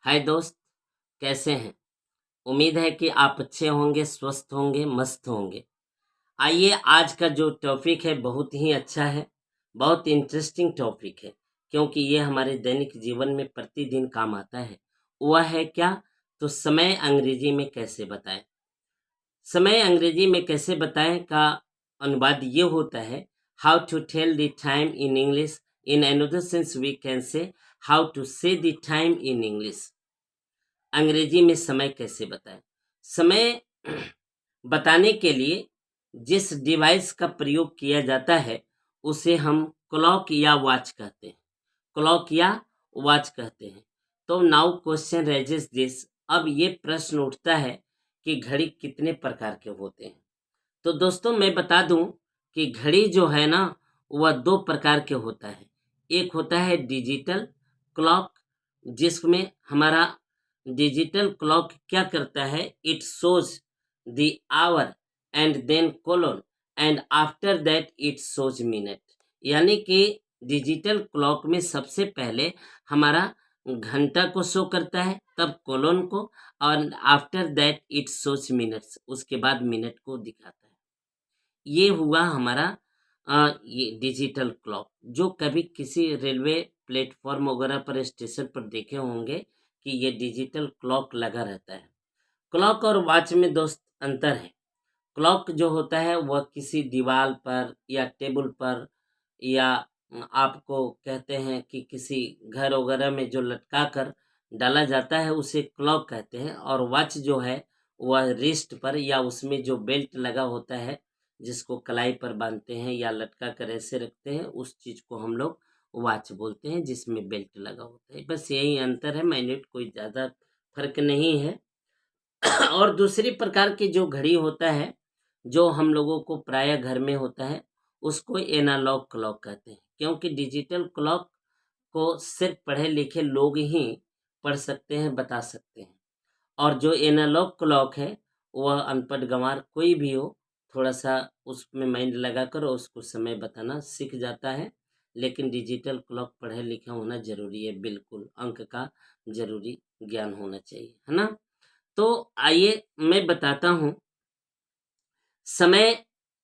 हाय दोस्त, कैसे हैं? उम्मीद है कि आप अच्छे होंगे, स्वस्थ होंगे, मस्त होंगे। आइए, आज का जो टॉपिक है बहुत ही अच्छा है, बहुत इंटरेस्टिंग टॉपिक है, क्योंकि ये हमारे दैनिक जीवन में प्रतिदिन काम आता है। वह है क्या? तो समय अंग्रेजी में कैसे बताएं? समय अंग्रेजी में कैसे बताएं का अनुवाद ये होता है, how to tell the time in English. In another sense we can say how to say the time in English. अंग्रेजी में समय कैसे बताएं? समय बताने के लिए जिस डिवाइस का प्रयोग किया जाता है उसे हम क्लॉक या वॉच कहते हैं। क्लॉक या वॉच कहते हैं। तो नाउ क्वेश्चन रेजेस दिस। अब ये प्रश्न उठता है कि घड़ी कितने प्रकार के होते हैं। तो दोस्तों, मैं बता दूं कि घड़ी जो है ना, वह दो प्रकार के होता है। एक होता है डिजिटल क्लॉक, जिसमें हमारा डिजिटल क्लॉक क्या करता है, it shows the hour and then colon and after that it shows minute. यानी कि डिजिटल क्लॉक में सबसे पहले हमारा घंटा को शो करता है, तब कोलोन को, और after that it shows minutes, उसके बाद मिनट को दिखाता है। ये हुआ हमारा ये डिजिटल क्लॉक, जो कभी किसी रेलवे प्लेटफॉर्म वगैरह पर स्टेशन पर देखे होंगे कि ये डिजिटल क्लॉक लगा रहता है। क्लॉक और वॉच में दोस्त अंतर है। क्लॉक जो होता है वह किसी दीवार पर या टेबल पर या आपको कहते हैं कि किसी घर वगैरह में जो लटका कर डाला जाता है उसे क्लॉक कहते हैं। और वॉच जो है वह रिस्ट पर या उसमें जो बेल्ट लगा होता है, जिसको कलाई पर बांधते हैं या लटका कर ऐसे रखते हैं, उस चीज को हम लोग वॉच बोलते हैं, जिसमें बेल्ट लगा होता है। बस यही अंतर है, माइन्यूट कोई ज्यादा फर्क नहीं है। और दूसरी प्रकार की जो घड़ी होता है, जो हम लोगों को प्राय घर में होता है, उसको एनालॉग क्लॉक कहते हैं, क्योंकि डिजिटल क्लॉक को सिर्फ पढ़े लिखे लोग ही पढ़ सकते हैं, बता सकते हैं। और जो एनालॉग क्लॉक है वह अनपढ़ गंवार कोई भी हो, थोड़ा सा उसमें माइंड लगाकर उसको समय बताना सीख जाता है। लेकिन डिजिटल क्लॉक पढ़े लिखा होना जरूरी है, बिल्कुल अंक का जरूरी ज्ञान होना चाहिए, है ना? तो आइए मैं बताता हूँ। समय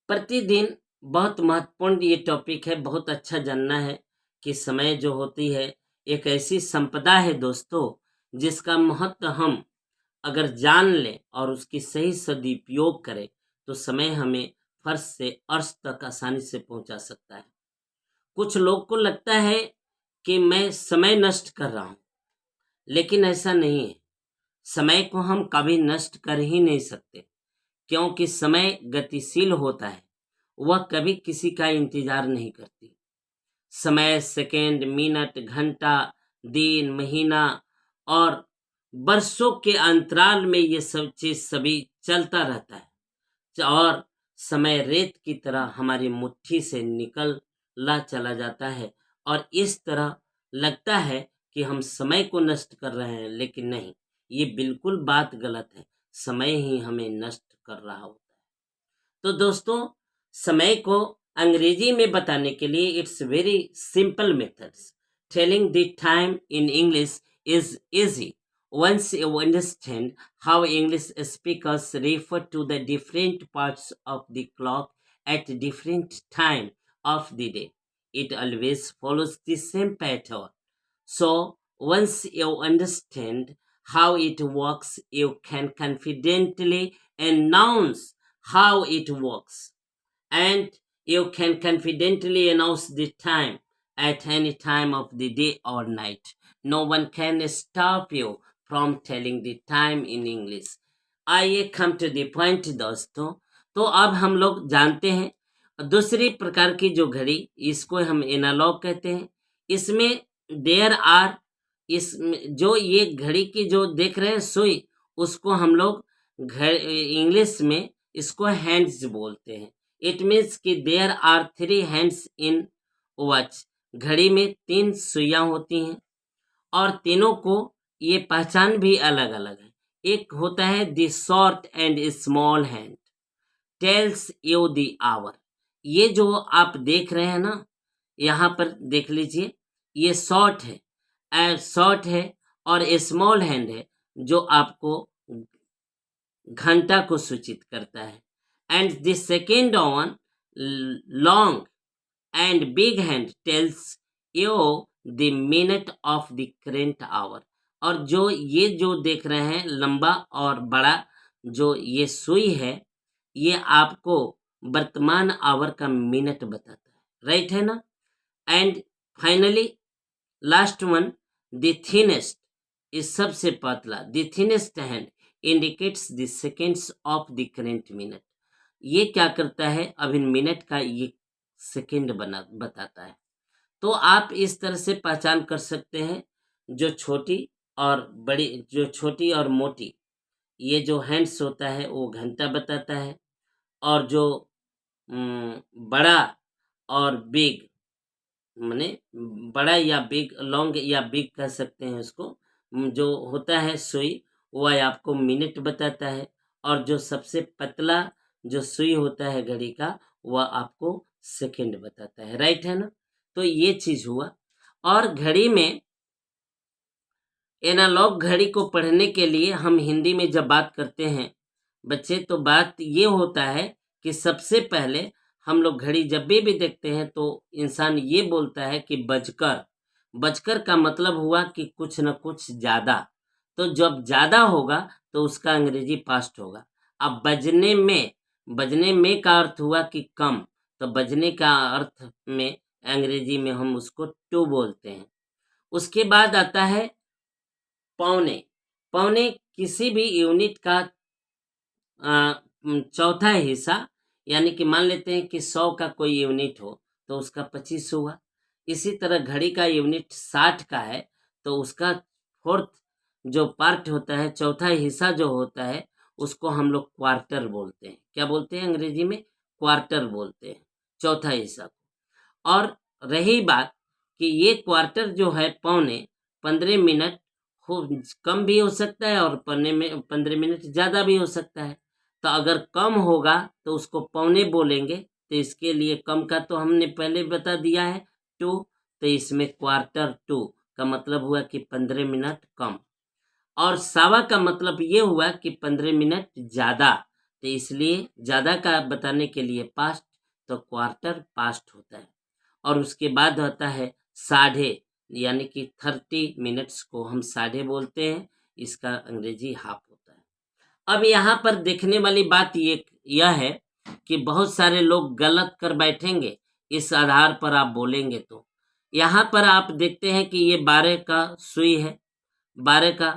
प्रतिदिन बहुत महत्वपूर्ण ये टॉपिक है, बहुत अच्छा जानना है कि समय जो होती है एक ऐसी संपदा है दोस्तों, जिसका महत्व हम अगर जान लें और उसकी सही सदुपयोग करें तो समय हमें फर्श से अर्श तक आसानी से पहुंचा सकता है। कुछ लोग को लगता है कि मैं समय नष्ट कर रहा हूं, लेकिन ऐसा नहीं है। समय को हम कभी नष्ट कर ही नहीं सकते, क्योंकि समय गतिशील होता है, वह कभी किसी का इंतजार नहीं करती। समय सेकंड, मिनट, घंटा, दिन, महीना और वर्षों के अंतराल में ये सब चीज सभी चलता रहता है। और समय रेत की तरह हमारी मुट्ठी से निकलला चला जाता है, और इस तरह लगता है कि हम समय को नष्ट कर रहे हैं, लेकिन नहीं, ये बिल्कुल बात गलत है। समय ही हमें नष्ट कर रहा होता है। तो दोस्तों, समय को अंग्रेजी में बताने के लिए it's very simple methods. Telling the time in English is easy once you understand how English speakers refer to the different parts of the clock at different time of the day. It always follows the same pattern. So once you understand how it works, you can confidently announce how it works, and you can confidently announce the time at any time of the day or night. No one can stop you from telling the time in English. आइए come to the point दोस्तों। तो अब हम लोग जानते हैं दूसरी प्रकार की जो घड़ी, इसको हम एनालॉग कहते हैं। इसमें देयर आर, इस जो ये घड़ी की जो देख रहे हैं सुई, उसको हम लोग इंग्लिश में इसको हैंड्स बोलते हैं। इट मीन्स कि there are 3 hands in watch. घड़ी में 3 सुइयां होती हैं, और तीनों को ये पहचान भी अलग अलग है। एक होता है the short and small hand, tells you the hour. ये जो आप देख रहे हैं ना, यहाँ पर देख लीजिए, ये शॉर्ट है, शॉर्ट है, और स्मॉल हैंड है जो आपको घंटा को सूचित करता है। And the second one long and big hand tells you the minute of the current hour. और जो ये जो देख रहे हैं लंबा और बड़ा जो ये सुई है, ये आपको वर्तमान आवर का मिनट बताता है, राइट है ना। And finally last one, the thinnest, इस सबसे पतला, the thinnest hand indicates the seconds of the current minute. ये क्या करता है, अभी मिनट का ये सेकेंड बना बताता है। तो आप इस तरह से पहचान कर सकते हैं जो छोटी और बड़ी, जो छोटी और मोटी ये जो हैंड्स होता है वो घंटा बताता है, और जो बड़ा और बिग, माने बड़ा या बिग, लॉन्ग या बिग कह सकते हैं उसको, जो होता है सुई, वह आपको मिनट बताता है। और जो सबसे पतला जो सुई होता है घड़ी का, वह आपको सेकंड बताता है, राइट है ना। तो ये चीज हुआ। और घड़ी में एनालॉग घड़ी को पढ़ने के लिए हम हिंदी में जब बात करते हैं बच्चे, तो बात ये होता है कि सबसे पहले हम लोग घड़ी जब भी देखते हैं तो इंसान ये बोलता है कि बजकर। बजकर का मतलब हुआ कि कुछ न कुछ ज्यादा। तो जब ज्यादा होगा तो उसका अंग्रेजी पास्ट होगा। अब बजने में का अर्थ हुआ कि कम, तो बजने का अर्थ में अंग्रेजी में हम उसको टू बोलते हैं। उसके बाद आता है पौने। पौने किसी भी यूनिट का चौथा हिस्सा, यानी कि मान लेते हैं कि 100 का कोई यूनिट हो तो उसका 25 हुआ। इसी तरह घड़ी का यूनिट 60 का है तो उसका फोर्थ जो पार्ट होता है, चौथा हिस्सा जो होता है, उसको हम लोग क्वार्टर बोलते हैं। क्या बोलते हैं अंग्रेजी में? क्वार्टर बोलते हैं चौथा हिस्सा को। और रही बात कि ये क्वार्टर जो है पौने 15 मिनट हो, कम भी हो सकता है और 15 मिनट ज़्यादा भी हो सकता है। तो अगर कम होगा तो उसको पौने बोलेंगे, तो इसके लिए कम का तो हमने पहले बता दिया है टू, तो इसमें क्वार्टर टू का मतलब हुआ कि 15 मिनट कम। और सावा का मतलब ये हुआ कि 15 मिनट ज़्यादा, तो इसलिए ज़्यादा का बताने के लिए पास्ट, तो क्वार्टर पास्ट होता है। और उसके बाद होता है साढ़े, यानी कि 30 मिनट्स को हम साढ़े बोलते हैं, इसका अंग्रेजी हाफ होता है। अब यहाँ पर देखने वाली बात यह है कि बहुत सारे लोग गलत कर बैठेंगे इस आधार पर आप बोलेंगे तो। यहाँ पर आप देखते हैं कि ये 12 का सुई है, 12 का